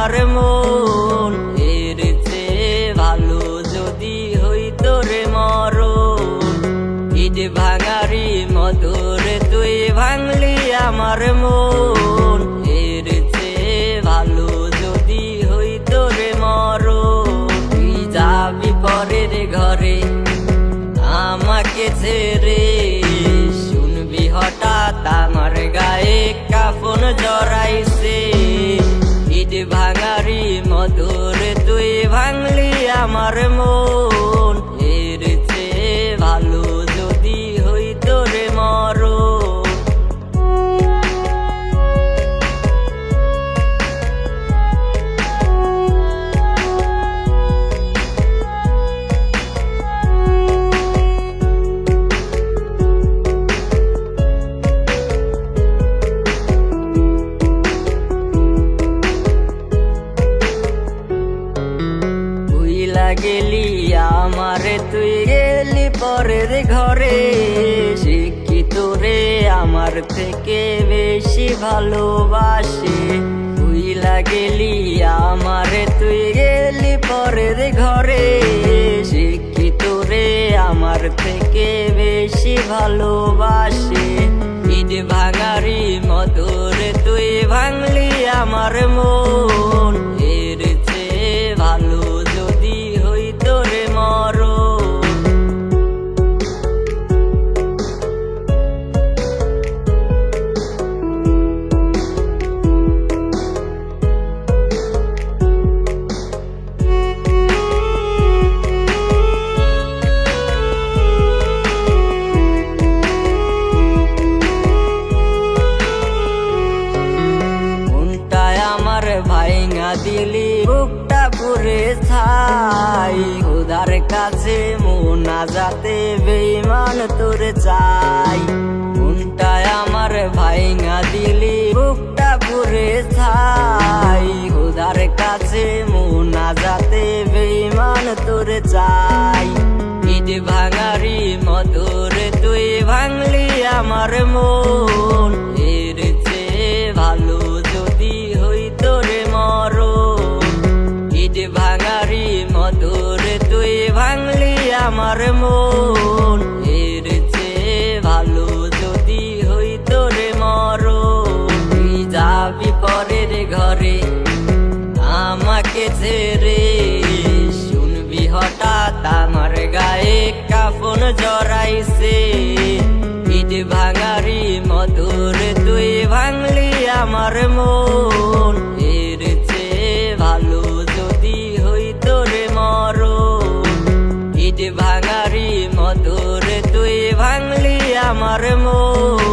আমার মন, এর চেয়ে ভালো যদি হইতো রে মরণ। ইট ভাঙারি মধুরে তুই ভাঙলি আমার মন, এর চেয়ে ভালো যদি হইতো রে মরণ। তুই যাবি পরের ঘরে আমাকে ছেড়ে, শুনবি হঠাৎ আমার গায়ে কাফন জড়াইছে। ইট ভাঙারি মধুরে তুই ভাঙলি আমার মন, এর চেয়ে ভালো যদি হইতো রে মরণ। গেলি আমারে তুই গেলি পরের ঘরে, শিক্ষিত রে আমার থেকে বেশি ভালোবাসে। তুই লাগেলি আমারে তুই গেলি পরের ঘরে, শিক্ষিত রে আমার থেকে বেশি ভালোবাসে। ইট ভাঙারি মধুরে তুই ভাঙলি আমার মন, এর চেয়ে ভালো যদি হইতো রে মরণ। মনটায় আমার ভাইঙা দিলি বুকটা পুরে ছাই, খোদার কাছে মোনাজাতে বেঈমান তোর চাই। মনটায় আমার ভাইঙা দিলি বুকটা পুরে ছাই, খোদার কাছে মোনাজাতে বেঈমান তোর চাই। ইট ভাঙারি মধুরে তুই ভাঙলি আমার মন, এর চেয়ে ভালো যদি হইতো রে মরণ। ইট ভাঙারি মধুরে তুই ভাঙলি আমার মন, এর চেয়ে ভালো যদি হইতো রে মরণ। তুই যাবি পরের ঘরে আমাকে ছেড়ে, শুনবি হঠাৎ আমার গায়ে কাফন জড়াইছে। ইট ভাঙারি মধুরে তুই ভাঙলি আমার মন, এর চেয়ে ভালো যদি হইতো রে মরণ। ইট ভাঙারি মধুরে তুই ভাঙলি আমার মন।